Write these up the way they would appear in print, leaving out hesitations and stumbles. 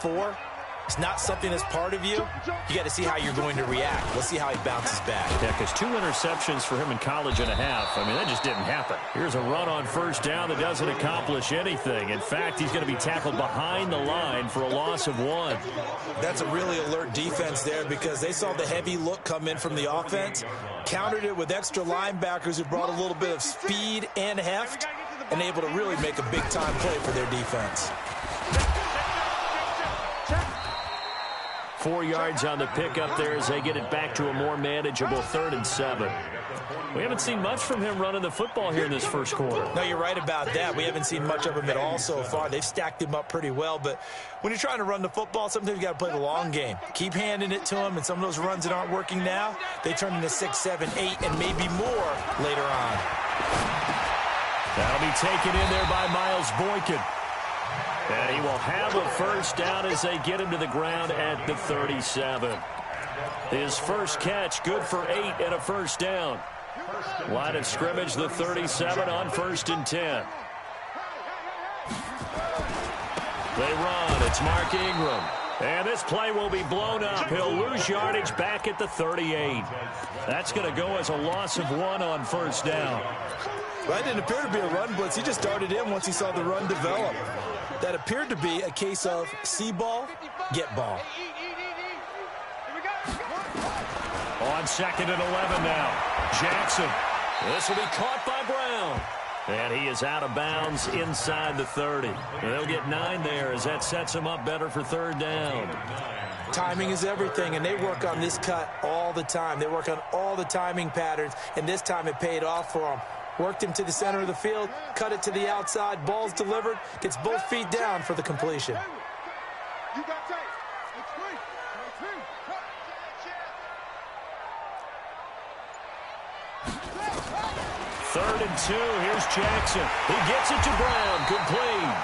before, it's not something that's part of you. You got to see how you're going to react. Let's see how he bounces back. Yeah, because 2 interceptions for him in college and a half. I mean, that just didn't happen. Here's a run on first down that doesn't accomplish anything. In fact, he's going to be tackled behind the line for a loss of 1. That's a really alert defense there because they saw the heavy look come in from the offense, countered it with extra linebackers who brought a little bit of speed and heft, and able to really make a big-time play for their defense. 4 yards on the pickup there as they get it back to a more manageable 3rd and 7. We haven't seen much from him running the football here in this first quarter. No, you're right about that. We haven't seen much of him at all so far. They've stacked him up pretty well, but when you're trying to run the football, sometimes you got to play the long game. Keep handing it to him, and some of those runs that aren't working now, they turn into 6, 7, 8, and maybe more later on. That'll be taken in there by Miles Boykin. And he will have a first down as they get him to the ground at the 37. His first catch, good for 8 and a first down. Line of scrimmage, the 37 on 1st and 10. They run. It's Mark Ingram. And this play will be blown up. He'll lose yardage back at the 38. That's going to go as a loss of 1 on first down. Well, that didn't appear to be a run blitz. He just darted in once he saw the run develop. That appeared to be a case of see ball, get ball. On 2nd and 11 now. Jackson. This will be caught by Brown. And he is out of bounds inside the 30. They'll get 9 there as that sets him up better for 3rd down. Timing is everything, and they work on this cut all the time. They work on all the timing patterns, and this time it paid off for them. Worked him to the center of the field, cut it to the outside, ball's delivered, gets both feet down for the completion. Third and 2, here's Jackson. He gets it to Brown, complete.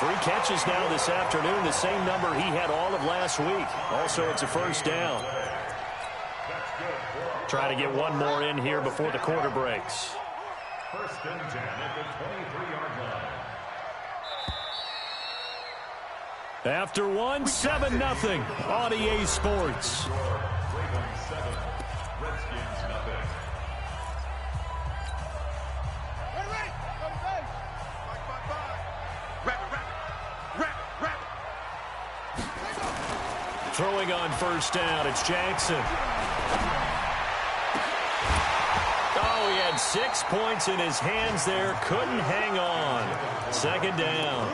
3 catches now this afternoon, the same number he had all of last week. Also, it's a first down. Try to get one more in here before the quarter breaks. 1st and 10 at the 23-yard line. After 1, 7-0 on EA Sports. Ravens 7, Redskins nothing. Throwing on first down, it's Jackson. Oh, he had 6 points in his hands there. Couldn't hang on. 2nd down.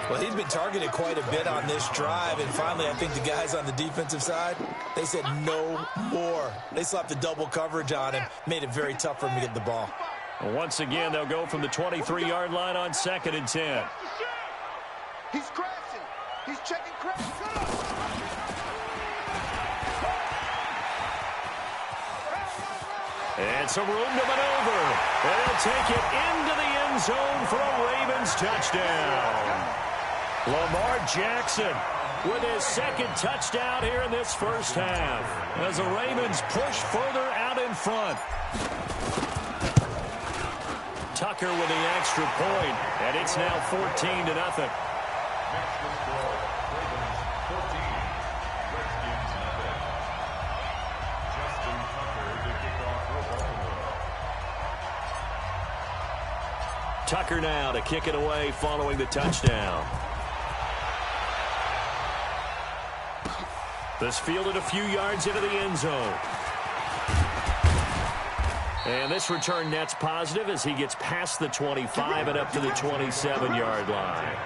Well, he's been targeted quite a bit on this drive, and finally I think the guys on the defensive side, they said no more. They slapped the double coverage on him, made it very tough for him to get the ball. Once again, they'll go from the 23-yard line on 2nd and 10. He's crashing. He's checking crash. And some room to maneuver. And he'll take it into the end zone for a Ravens touchdown. Lamar Jackson with his 2nd touchdown here in this first half as the Ravens push further out in front. Tucker with the extra point, and it's now 14-0. Tucker now to kick it away following the touchdown. This fielded a few yards into the end zone. And this return net's positive as he gets past the 25 and up to the 27-yard line.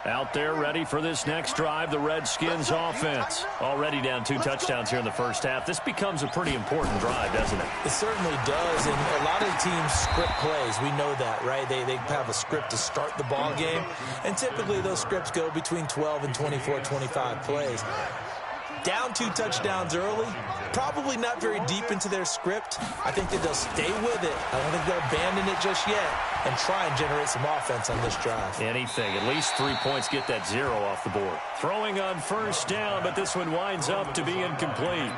Out there ready for this next drive, the Redskins offense. Already down 2 touchdowns here in the first half. This becomes a pretty important drive, doesn't it? It certainly does, and a lot of teams script plays. We know that, right? They have a script to start the ball game, and typically those scripts go between 12 and 24, 25 plays. Down 2 touchdowns early, probably not very deep into their script. I think that they'll stay with it. I don't think they'll abandon it just yet and try and generate some offense on this drive. Anything. At least 3 points, get that 0 off the board. Throwing on first down, but this one winds up to be incomplete.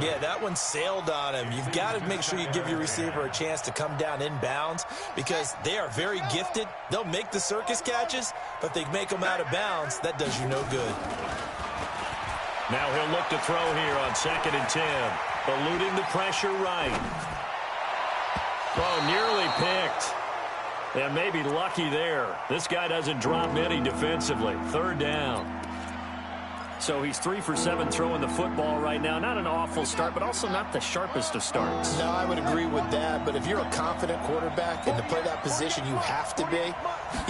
Yeah, that one sailed on him. You've got to make sure you give your receiver a chance to come down inbounds because they are very gifted. They'll make the circus catches, but if they make them out of bounds, that does you no good. Now he'll look to throw here on 2nd and 10. Eluding the pressure right. Oh, nearly picked. And maybe lucky there. This guy doesn't drop many defensively. 3rd down. So he's 3 for 7 throwing the football right now. Not an awful start, but also not the sharpest of starts. No, I would agree with that. But if you're a confident quarterback and to play that position you have to be,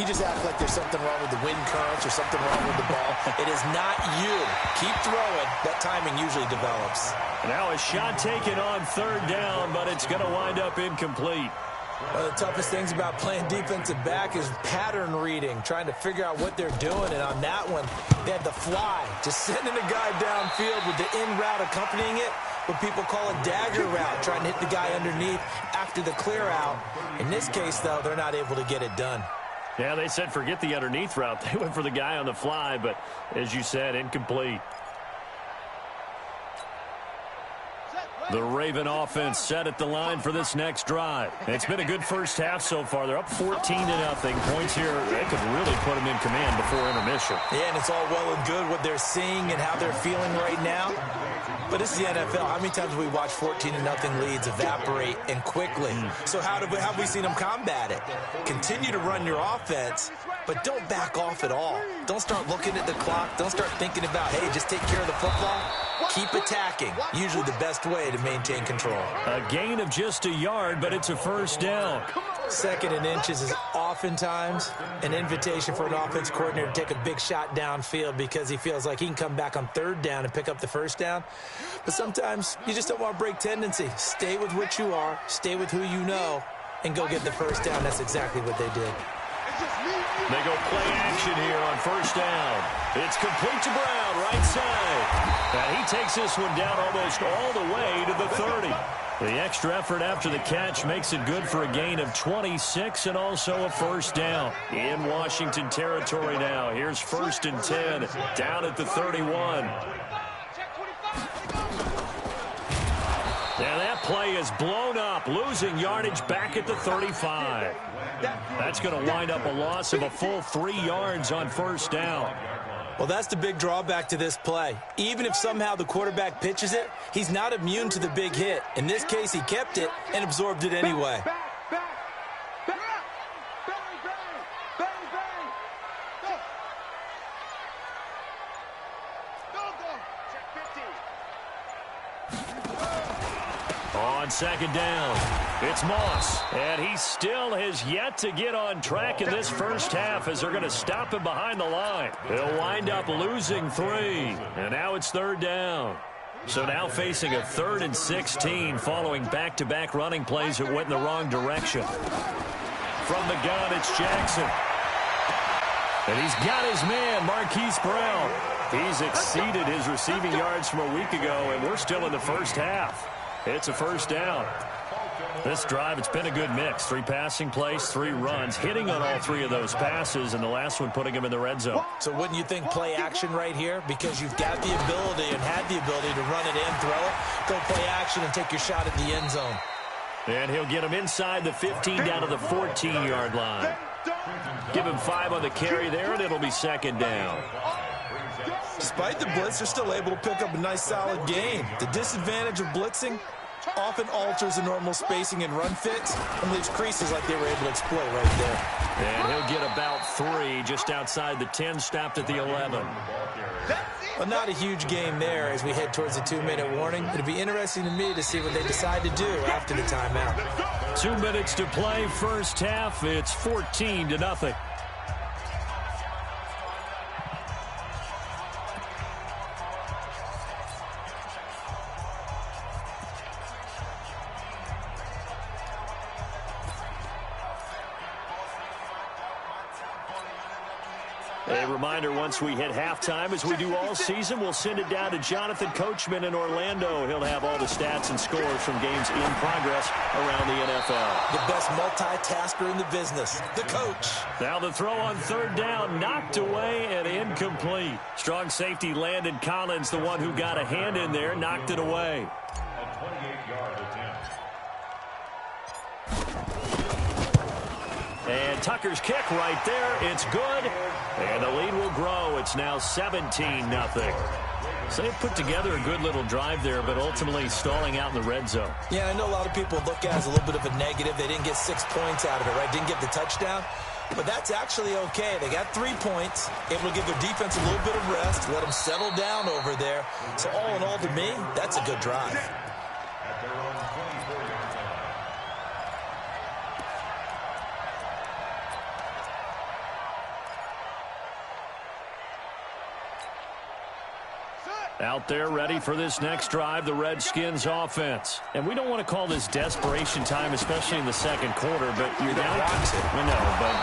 you just act like there's something wrong with the wind currents or something wrong with the ball. It is not you. Keep throwing. That timing usually develops. Now a shot taken on 3rd down, but it's going to wind up incomplete. One of the toughest things about playing defensive back is pattern reading, trying to figure out what they're doing. And on that one, they had the fly, just sending a guy downfield with the in route accompanying it, what people call a dagger route, trying to hit the guy underneath after the clear out. In this case, though, they're not able to get it done. Yeah, they said forget the underneath route. They went for the guy on the fly, but as you said, incomplete. The Raven offense set at the line for this next drive. It's been a good first half so far. They're up 14-0. Points here, they could really put them in command before intermission. Yeah, and it's all well and good what they're seeing and how they're feeling right now. But it's the NFL. How many times have we watched 14-0 leads evaporate and quickly? So how have we seen them combat it? Continue to run your offense, but don't back off at all. Don't start looking at the clock. Don't start thinking about, hey, just take care of the football. Keep attacking. Usually the best way to maintain control. A gain of just a yard, but it's a 1st down. 2nd and inches is oftentimes an invitation for an offense coordinator to take a big shot downfield because he feels like he can come back on 3rd down and pick up the 1st down. But sometimes you just don't want to break tendency. Stay with what you are, stay with who you know, and go get the 1st down. That's exactly what they did. They go play action here on 1st down. It's complete to Brown, right side. And he takes this one down almost all the way to the 30. The extra effort after the catch makes it good for a gain of 26 and also a 1st down. In Washington territory now. Here's 1st and 10 down at the 31. And that play is blown up, losing yardage back at the 35. That's going to wind up a loss of a full 3 yards on 1st down. Well, that's the big drawback to this play. Even if somehow the quarterback pitches it, he's not immune to the big hit. In this case, he kept it and absorbed it anyway. On 2nd down, it's Moss, and he still has yet to get on track in this first half as they're going to stop him behind the line. He'll wind up losing 3, and now it's 3rd down. So now facing a 3rd and 16 following back-to-back running plays that went in the wrong direction. From the gun, it's Jackson. And he's got his man, Marquise Brown. He's exceeded his receiving yards from a week ago, and we're still in the first half. It's a 1st down. This drive, it's been a good mix. 3 passing plays, 3 runs, hitting on all 3 of those passes, and the last one putting him in the red zone. So wouldn't you think play action right here? Because you've got the ability and had the ability to run it in, throw it, go play action and take your shot at the end zone. And he'll get him inside the 15 down to the 14-yard line. Give him 5 on the carry there, and it'll be 2nd down. Despite the blitz, they're still able to pick up a nice, solid gain. The disadvantage of blitzing often alters the normal spacing and run fits and leaves creases like they were able to exploit right there. And he'll get about 3 just outside the 10, stopped at the 11. Well, not a huge game there as we head towards the 2-minute warning. It'll be interesting to me to see what they decide to do after the timeout. 2 minutes to play, first half. It's 14-0. A reminder, once we hit halftime, as we do all season, we'll send it down to Jonathan Coachman in Orlando. He'll have all the stats and scores from games in progress around the NFL. The best multitasker in the business, the coach. Now the throw on 3rd down, knocked away and incomplete. Strong safety Landon Collins, the one who got a hand in there, knocked it away. 8-yard attempt. And Tucker's kick right there. It's good. And the lead will grow. It's now 17-0. So they put together a good little drive there, but ultimately stalling out in the red zone. Yeah, I know a lot of people look at it as a little bit of a negative. They didn't get 6 points out of it, right? Didn't get the touchdown. But that's actually okay. They got 3 points, able to give their defense a little bit of rest, let them settle down over there. So all in all, to me, that's a good drive. At their own 24-yard line. Out there ready for this next drive, the Redskins offense. And we don't want to call this desperation time, especially in the second quarter, but you're down. I know, but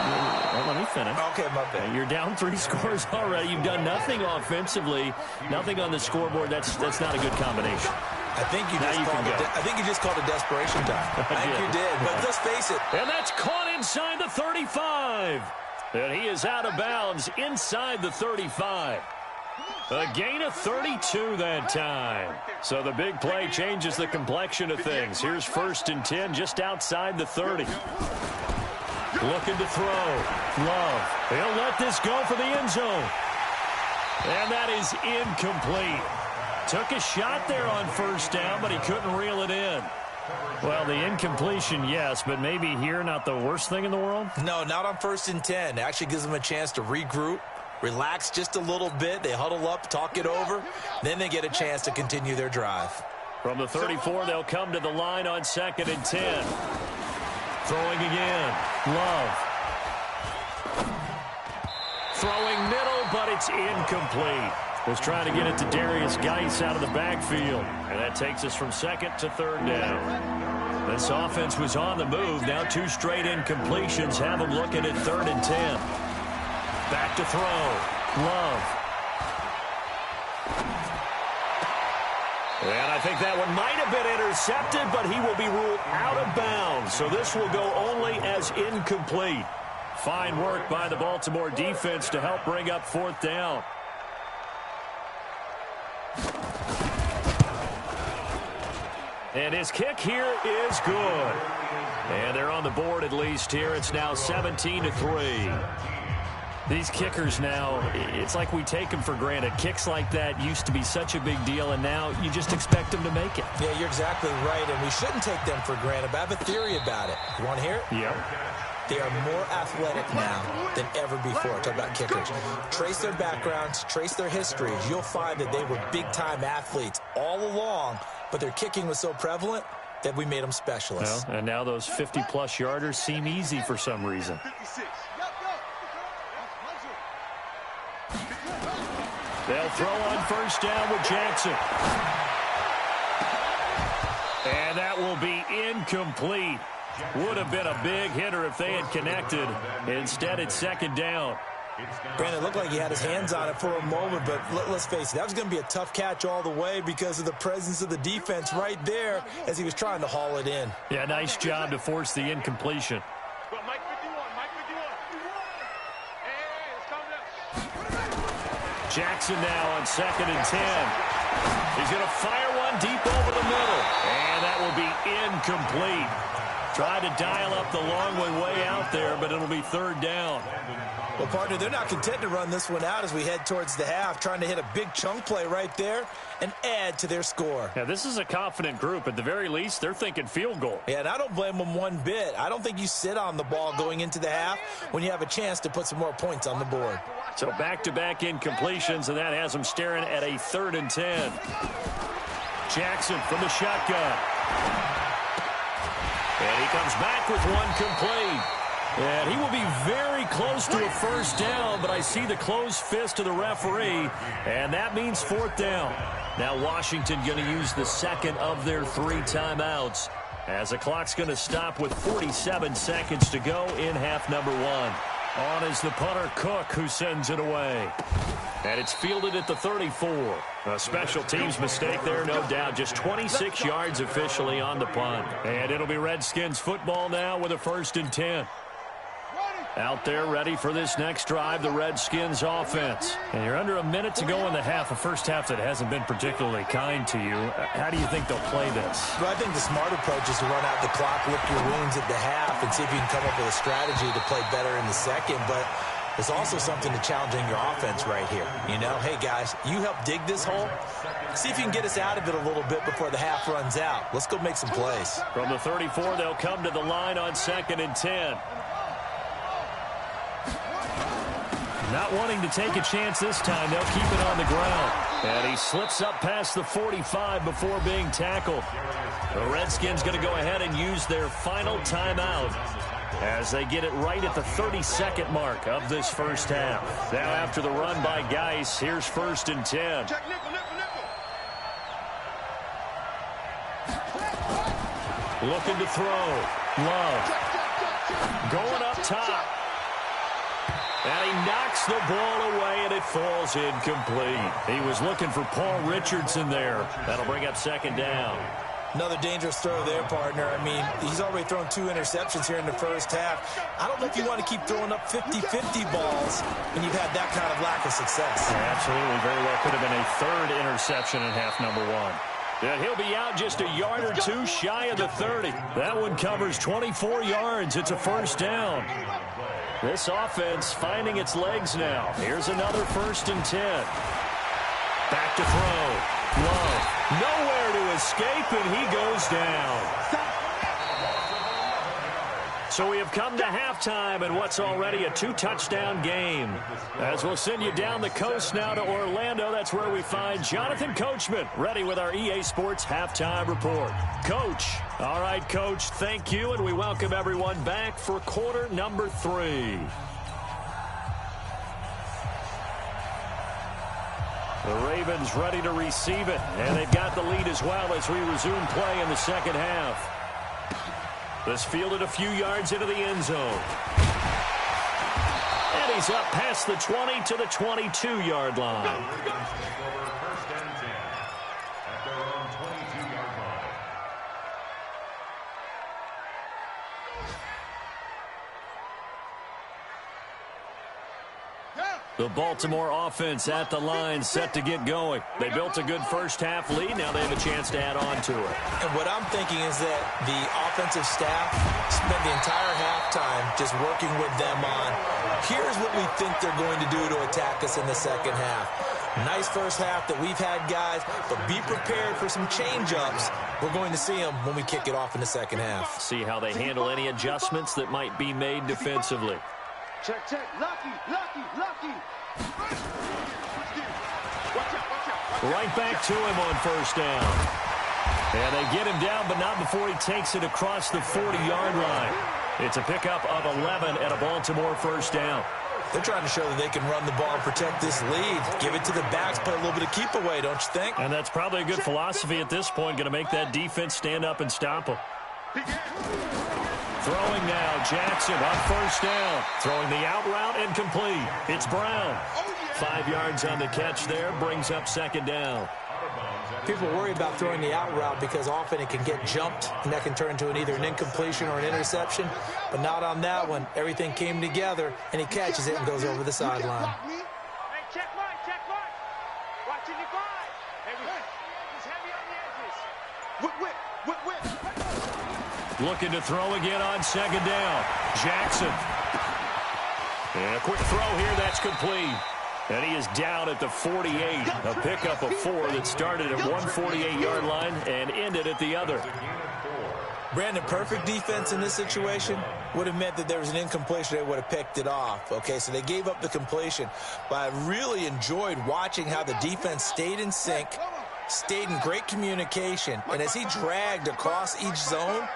let me finish. Okay, my bad. You're down 3 scores already. You've done nothing offensively, nothing on the scoreboard. That's not a good combination. I think you just called it desperation time. I think you did, but let's face it. And that's caught inside the 35. And he is out of bounds inside the 35. A gain of 32 that time. So the big play changes the complexion of things. Here's 1st and 10 just outside the 30. Looking to throw. Love. He'll let this go for the end zone. And that is incomplete. Took a shot there on 1st down, but he couldn't reel it in. Well, the incompletion, yes, but maybe here not the worst thing in the world? No, not on 1st and 10. It actually gives them a chance to regroup, relax just a little bit. They huddle up, talk it over. Then they get a chance to continue their drive. From the 34, they'll come to the line on 2nd and 10. Throwing again. Love. Throwing middle, but it's incomplete. Was trying to get it to Darius Geis out of the backfield. And that takes us from 2nd to 3rd down. This offense was on the move. Now 2 straight incompletions have them looking at 3rd and 10. Back to throw. Love. And I think that one might have been intercepted, but he will be ruled out of bounds. So this will go only as incomplete. Fine work by the Baltimore defense to help bring up 4th down. And his kick here is good. And they're on the board at least here. It's now 17-3. These kickers now, it's like we take them for granted. Kicks like that used to be such a big deal, and now you just expect them to make it. Yeah, you're exactly right, and we shouldn't take them for granted, but I have a theory about it. You want to hear it? Yep. They are more athletic now than ever before. Talk about kickers. Trace their backgrounds, trace their histories. You'll find that they were big-time athletes all along, but their kicking was so prevalent that we made them specialists. Well, and now those 50-plus yarders seem easy for some reason. They'll throw on 1st down with Jackson. And that will be incomplete. Would have been a big hitter if they had connected. Instead, it's 2nd down. Brandon, it looked like he had his hands on it for a moment, but let's face it, that was going to be a tough catch all the way because of the presence of the defense right there as he was trying to haul it in. Yeah, nice job to force the incompletion. Jackson now on 2nd and 10. He's going to fire one deep over the middle. And that will be incomplete. Tried to dial up the long one way out there, but it'll be 3rd down. Well, partner, they're not content to run this one out as we head towards the half, trying to hit a big chunk play right there and add to their score. Yeah, this is a confident group. At the very least, they're thinking field goal. Yeah, and I don't blame them one bit. I don't think you sit on the ball going into the half when you have a chance to put some more points on the board. So back-to-back incompletions, and that has them staring at a 3rd and 10. Jackson from the shotgun. And he comes back with one complete. And he will be very close to a 1st down, but I see the closed fist of the referee, and that means 4th down. Now Washington going to use the 2nd of their 3 timeouts as the clock's going to stop with 47 seconds to go in half number 1. On is the punter, Cook, who sends it away. And it's fielded at the 34. A special teams mistake there, no doubt. Just 26 yards officially on the punt. And it'll be Redskins football now with a 1st and 10. Out there ready for this next drive, the Redskins offense. And you're under a minute to go in the half, a first half that hasn't been particularly kind to you. How do you think they'll play this? Well, I think the smart approach is to run out the clock, lick your wounds at the half, and see if you can come up with a strategy to play better in the second. But there's also something to challenging your offense right here. You know, hey, guys, you help dig this hole. See if you can get us out of it a little bit before the half runs out. Let's go make some plays. From the 34, they'll come to the line on 2nd and 10. Not wanting to take a chance this time, they'll keep it on the ground. And he slips up past the 45 before being tackled. The Redskins going to go ahead and use their final timeout as they get it right at the 32nd mark of this first half. Now after the run by Geis, here's 1st and 10. Looking to throw. Love. Going up top. And he knocks the ball away, and it falls incomplete. He was looking for Paul Richardson there. That'll bring up 2nd down. Another dangerous throw there, partner. I mean, he's already thrown 2 interceptions here in the first half. I don't know if you want to keep throwing up 50-50 balls when you've had that kind of lack of success. Yeah, absolutely. Very well could have been a 3rd interception in half number 1. And he'll be out just a yard or 2 shy of the 30. That one covers 24 yards. It's a 1st down. This offense finding its legs now. Here's another 1st and 10. Back to throw. Love. Nowhere to escape, and he goes down. So we have come to halftime in what's already a 2-touchdown game. As we'll send you down the coast now to Orlando, that's where we find Jonathan Coachman, ready with our EA Sports Halftime Report. Coach. All right, Coach, thank you, and we welcome everyone back for quarter number 3. The Ravens ready to receive it, and they've got the lead as well as we resume play in the second half. This fielded a few yards into the end zone. And he's up past the 20 to the 22-yard line. The Baltimore offense at the line, set to get going. They built a good first half lead. Now they have a chance to add on to it. And what I'm thinking is that the offensive staff spent the entire halftime just working with them on, here's what we think they're going to do to attack us in the second half. Nice first half that we've had, guys, but be prepared for some change-ups. We're going to see them when we kick it off in the second half. See how they handle any adjustments that might be made defensively. Check, check. Lucky, lucky, lucky. Right back to him on 1st down. And they get him down, but not before he takes it across the 40-yard line. It's a pickup of 11 and a Baltimore 1st down. They're trying to show that they can run the ball and protect this lead. Give it to the backs, play a little bit of keep away, don't you think? And that's probably a good philosophy at this point, going to make that defense stand up and stop them. Throwing now, Jackson on 1st down. Throwing the out route and complete. It's Brown. 5 yards on the catch there, brings up 2nd down. People worry about throwing the out route because often it can get jumped, and that can turn into either an incompletion or an interception. But not on that one. Everything came together, and he catches it and goes over the sideline. Hey, check mark, check mark. Watching the guard. He's heavy on the edges. Whip. Looking to throw again on 2nd down. Jackson. And a quick throw here, that's complete. And he is down at the 48. A pickup of 4 that started at one 48-yard line and ended at the other. Brandon, perfect defense in this situation would have meant that there was an incompletion. They would have picked it off. Okay, so they gave up the completion. But I really enjoyed watching how the defense stayed in sync, stayed in great communication. And as he dragged across each zone,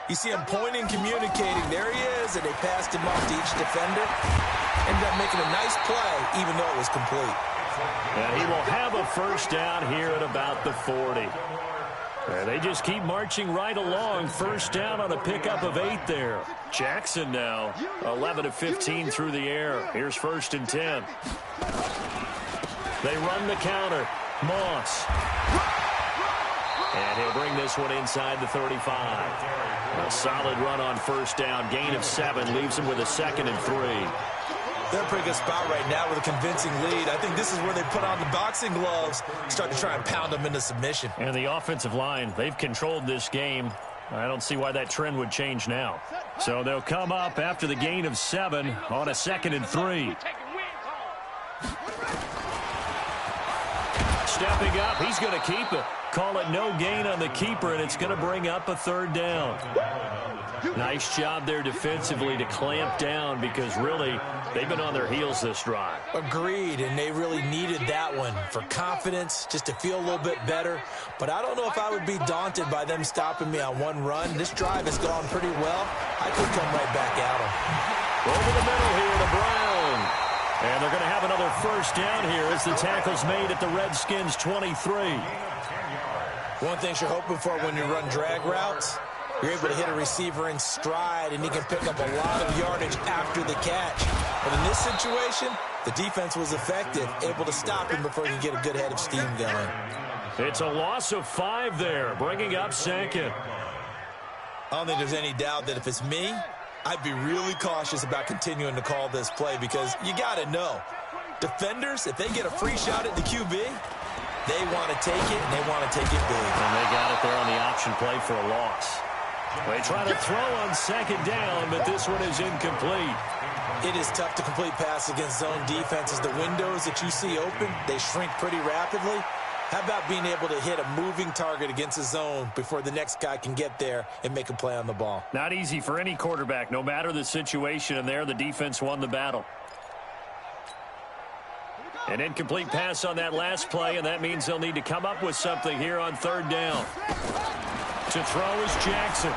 you see him pointing, communicating. There he is, and they passed him off to each defender. Ended up making a nice play, even though it was complete. And he will have a 1st down here at about the 40. And they just keep marching right along. 1st down on a pickup of 8 there. Jackson now, 11 of 15 through the air. Here's 1st and 10. They run the counter. Moss. And he'll bring this one inside the 35. A solid run on first down. Gain of 7 leaves him with a 2nd and 3. They're in a pretty good spot right now with a convincing lead. I think this is where they put on the boxing gloves, start to try and pound them into submission. And the offensive line, they've controlled this game. I don't see why that trend would change now. So they'll come up after the gain of 7 on a 2nd and 3. Stepping up, he's going to keep it. Call it no gain on the keeper, and it's going to bring up a 3rd down. Nice job there defensively to clamp down because really they've been on their heels this drive. Agreed, and they really needed that one for confidence, just to feel a little bit better. But I don't know if I would be daunted by them stopping me on one run. This drive has gone pretty well. I could come right back at them. Over the middle here to Brown. And they're going to have another 1st down here as the tackle's made at the Redskins' 23. One thing you're hoping for when you run drag routes, you're able to hit a receiver in stride, and he can pick up a lot of yardage after the catch. But in this situation, the defense was effective, able to stop him before he could get a good head of steam going. It's a loss of 5 there, bringing up 2nd. I don't think there's any doubt that if it's me, I'd be really cautious about continuing to call this play because you got to know, defenders, if they get a free shot at the QB, they want to take it, and they want to take it big. And they got it there on the option play for a loss. They try to throw on 2nd down, but this one is incomplete. It is tough to complete pass against zone defenses. The windows that you see open, they shrink pretty rapidly. How about being able to hit a moving target against a zone before the next guy can get there and make a play on the ball? Not easy for any quarterback, no matter the situation, and there the defense won the battle. An incomplete pass on that last play, and that means they'll need to come up with something here on 3rd down. To throw is Jackson.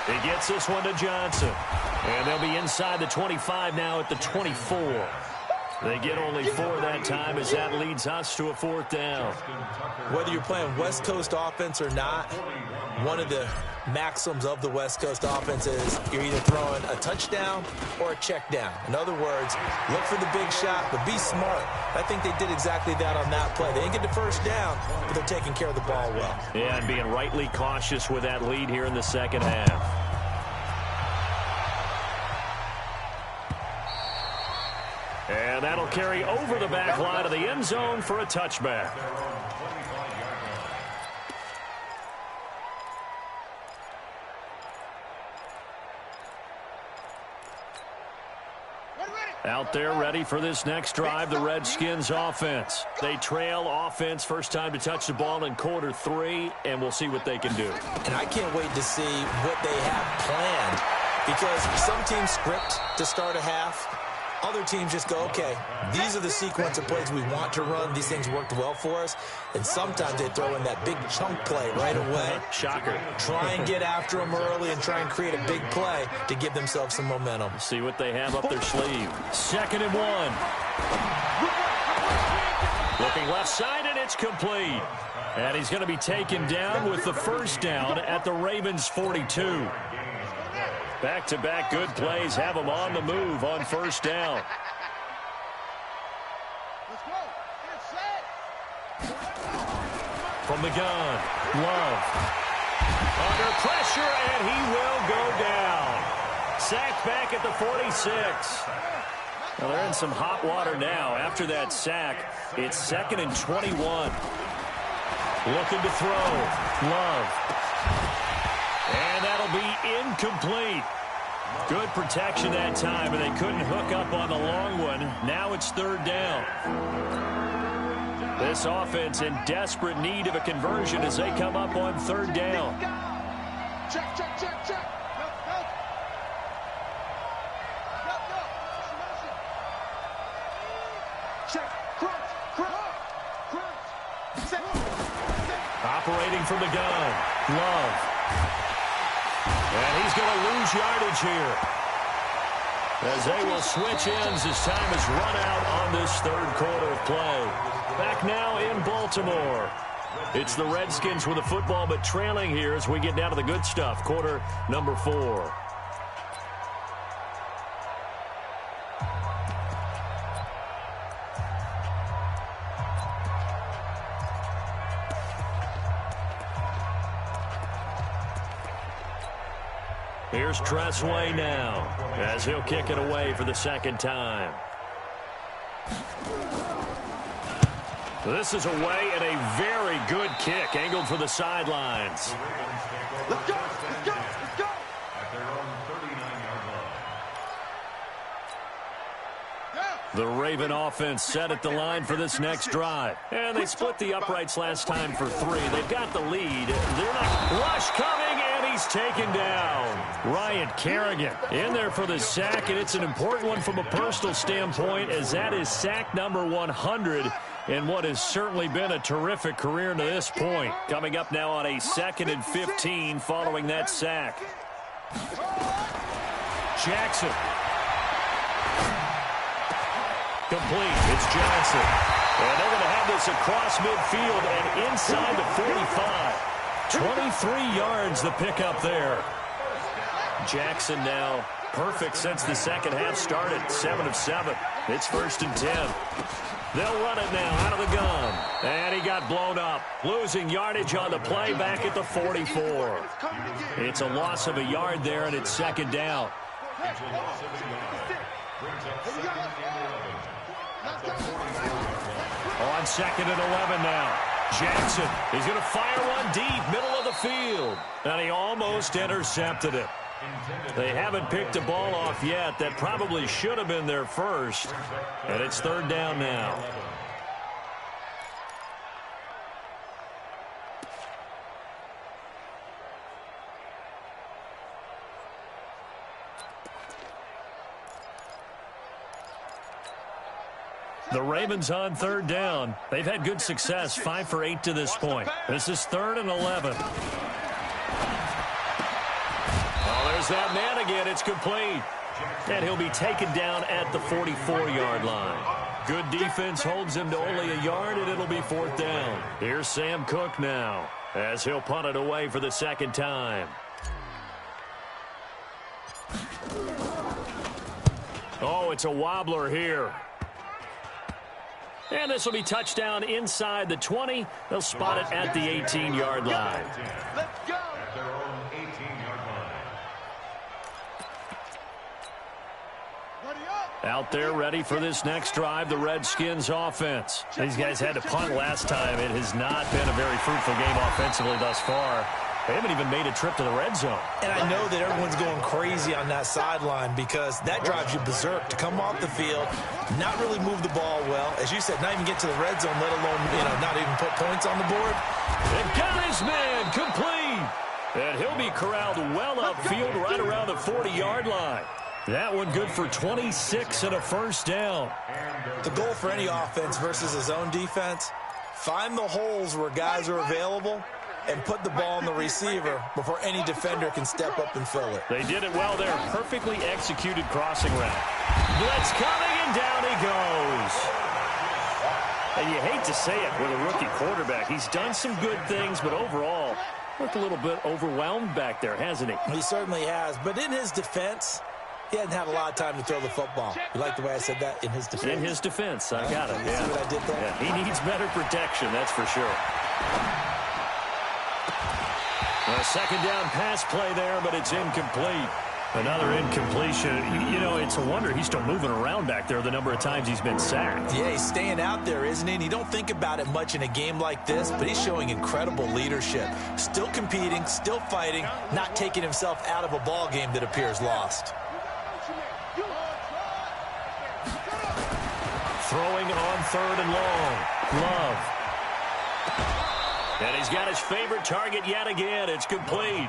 He gets this one to Johnson. And they'll be inside the 25 now at the 24. They get only 4 that time as that leads us to a 4th down. Whether you're playing West Coast offense or not, one of the maxims of the West Coast offense is you're either throwing a touchdown or a check down. In other words, look for the big shot, but be smart. I think they did exactly that on that play. They didn't get the 1st down, but they're taking care of the ball well. Yeah, and being rightly cautious with that lead here in the 2nd half. And that'll carry over the back line of the end zone for a touchback. Out there ready for this next drive, the Redskins offense. They trail offense, first time to touch the ball in quarter 3, and we'll see what they can do. And I can't wait to see what they have planned because some teams script to start a half. Other teams just go, okay, these are the sequence of plays we want to run. These things worked well for us. And sometimes they throw in that big chunk play right away. Shocker. Try and get after them early and try and create a big play to give themselves some momentum. See what they have up their sleeve. 2nd and 1. Looking left side, and it's complete. And he's going to be taken down with the 1st down at the Ravens' 42. Back-to-back good plays have them on the move on 1st down. From the gun, Love. Under pressure, and he will go down. Sacked back at the 46. Well, they're in some hot water now. After that sack, it's 2nd and 21. Looking to throw. Love. And that'll be incomplete. Good protection that time, and they couldn't hook up on the long one. Now it's 3rd down. This offense in desperate need of a conversion as they come up on 3rd down. Check, check, check, check. Check. Crunch, crunch, crunch. Operating from the gun. Love. And he's going to lose yardage here. As they will switch ends as time is run out on this 3rd quarter of play. Back now in Baltimore. It's the Redskins with the football, but trailing here as we get down to the good stuff. Quarter number 4. Here's Tressway now as he'll kick it away for the second time. This is away and a very good kick angled for the sidelines. Let's go, let's go, let's go. At their own 39-yard line. The Raven offense set at the line for this next drive. And they split the uprights last time for 3. They've got the lead. They're not. Rush coming, and he's taken down. Ryan Kerrigan in there for the sack, and it's an important one from a personal standpoint, as that is sack number 100 in what has certainly been a terrific career to this point. Coming up now on a 2nd and 15 following that sack. Jackson. Complete. It's Johnson. And they're going to have this across midfield and inside the 45. 23 yards the pickup there. Jackson now perfect since the second half started. 7 of 7. It's 1st and 10. They'll run it now out of the gun. And he got blown up. Losing yardage on the play back at the 44. It's a loss of a yard there, and it's 2nd down. It's a loss of a yard. Brings up 2nd and 11. At the 44-yard line. On 2nd and 11 now. Jackson, he's going to fire one deep, middle of the field. And he almost intercepted it. They haven't picked a ball off yet. That probably should have been their first. And it's 3rd down now. The Ravens on 3rd down. They've had good success, 5 for 8 to this point. This is 3rd and 11. Oh, there's that man again. It's complete. And he'll be taken down at the 44-yard line. Good defense holds him to only a yard, and it'll be 4th down. Here's Sam Cook now as he'll punt it away for the 2nd time. Oh, it's a wobbler here. And this will be touchdown inside the 20. They'll spot it at the 18-yard line. Let's go. At their own 18-yard line. Out there ready for this next drive, the Redskins offense. These guys had to punt last time. It has not been a very fruitful game offensively thus far. They haven't even made a trip to the red zone. And I know that everyone's going crazy on that sideline because that drives you berserk to come off the field, not really move the ball well. As you said, not even get to the red zone, let alone, not even put points on the board. They've got his man complete. And he'll be corralled well upfield right around the 40-yard line. That one good for 26 and a 1st down. The goal for any offense versus his own defense, find the holes where guys are available and put the ball on the receiver before any defender can step up and fill it. They did it well there. Perfectly executed crossing route. Blitz coming, and down he goes. And you hate to say it with a rookie quarterback. He's done some good things, but overall, looked a little bit overwhelmed back there, hasn't he? He certainly has. But in his defense, he hasn't had a lot of time to throw the football. You like the way I said that? In his defense? In his defense. I got it. You see what I did there? Yeah, he needs better protection, that's for sure. A 2nd down pass play there, but it's incomplete. Another incompletion. It's a wonder he's still moving around back there the number of times he's been sacked. Yeah, he's staying out there, isn't he? And you don't think about it much in a game like this, but he's showing incredible leadership. Still competing, still fighting, not taking himself out of a ball game that appears lost. Throwing on 3rd and long. Love. And he's got his favorite target yet again. It's complete.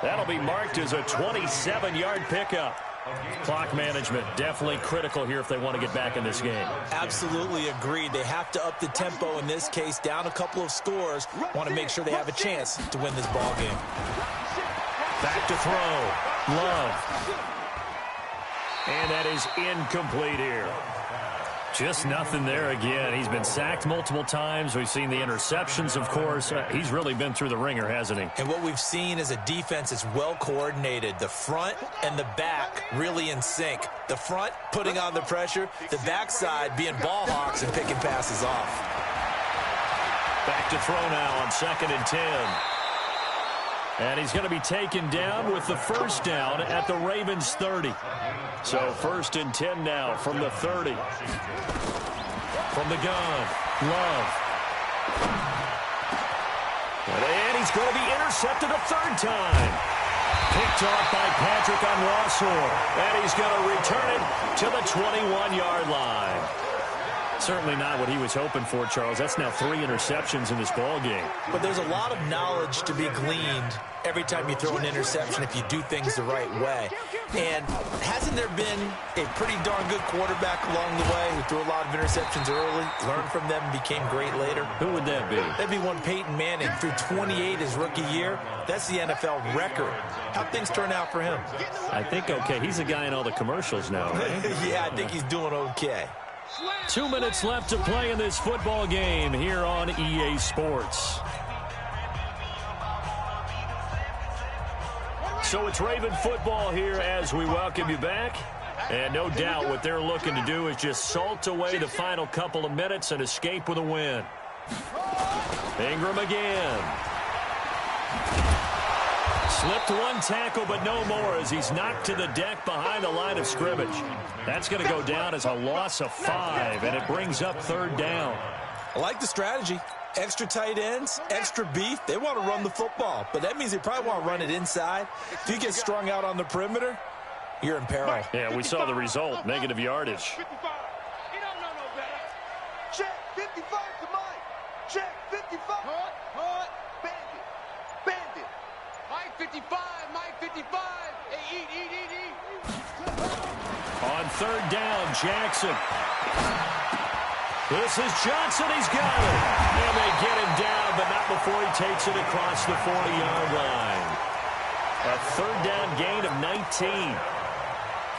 That'll be marked as a 27-yard pickup. Clock management definitely critical here if they want to get back in this game. Absolutely agreed. They have to up the tempo in this case, down a couple of scores. Want to make sure they have a chance to win this ball game. Back to throw. Love. And that is incomplete here. Just nothing there again. He's been sacked multiple times. We've seen the interceptions, of course. He's really been through the ringer, hasn't he? And what we've seen is a defense that's well coordinated. The front and the back really in sync. The front putting on the pressure. The backside being ball hawks and picking passes off. Back to throw now on 2nd and 10. And he's going to be taken down with the first down at the Ravens' 30. So 1st and 10 now from the 30. From the gun, Love. And he's going to be intercepted a 3rd time. Picked off by Patrick on Rossor. And he's going to return it to the 21-yard line. Certainly not what he was hoping for, Charles. That's now 3 interceptions in this ball game. But there's a lot of knowledge to be gleaned every time you throw an interception if you do things the right way. And hasn't there been a pretty darn good quarterback along the way who threw a lot of interceptions early, learned from them, and became great later? Who would that be? That'd be one Peyton Manning. Threw 28 his rookie year. That's the NFL record. How'd things turn out for him? I think okay. He's a guy in all the commercials now, right? Yeah, I think he's doing okay. 2 minutes left to play in this football game here on EA Sports. So it's Raven football here as we welcome you back. And no doubt what they're looking to do is just salt away the final couple of minutes and escape with a win. Ingram again. Slipped one tackle, but no more as he's knocked to the deck behind the line of scrimmage. That's going to go down as a loss of 5, and it brings up 3rd down. I like the strategy. Extra tight ends, extra beef. They want to run the football, but that means they probably want to run it inside. If you get strung out on the perimeter, you're in peril. Yeah, we saw the result, negative yardage. 55. He don't know no better. Check 55 to Mike. Check 55. Hard. Bandit. Mike 55. Mike 55. Hey, eat. On 3rd down, Jackson. This is Johnson. He's got it. And they get him down, but not before he takes it across the 40-yard line. A 3rd down gain of 19.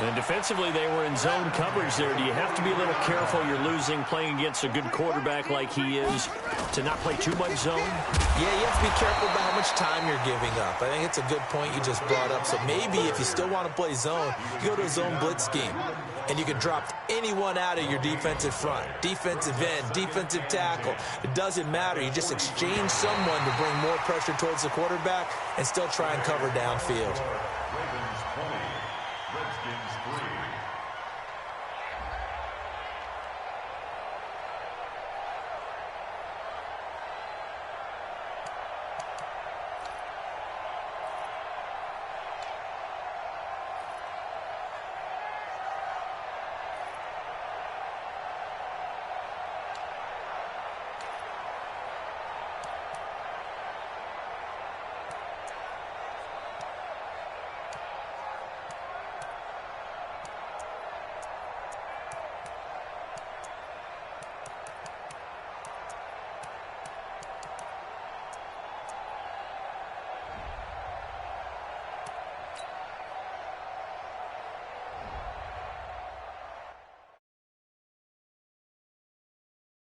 And defensively, they were in zone coverage there. Do you have to be a little careful? You're losing playing against a good quarterback like he is to not play too much zone? Yeah, you have to be careful about how much time you're giving up. I think it's a good point you just brought up. So maybe if you still want to play zone, you go to a zone blitz scheme. And you can drop anyone out of your defensive front. Defensive end, defensive tackle. It doesn't matter. You just exchange someone to bring more pressure towards the quarterback and still try and cover downfield.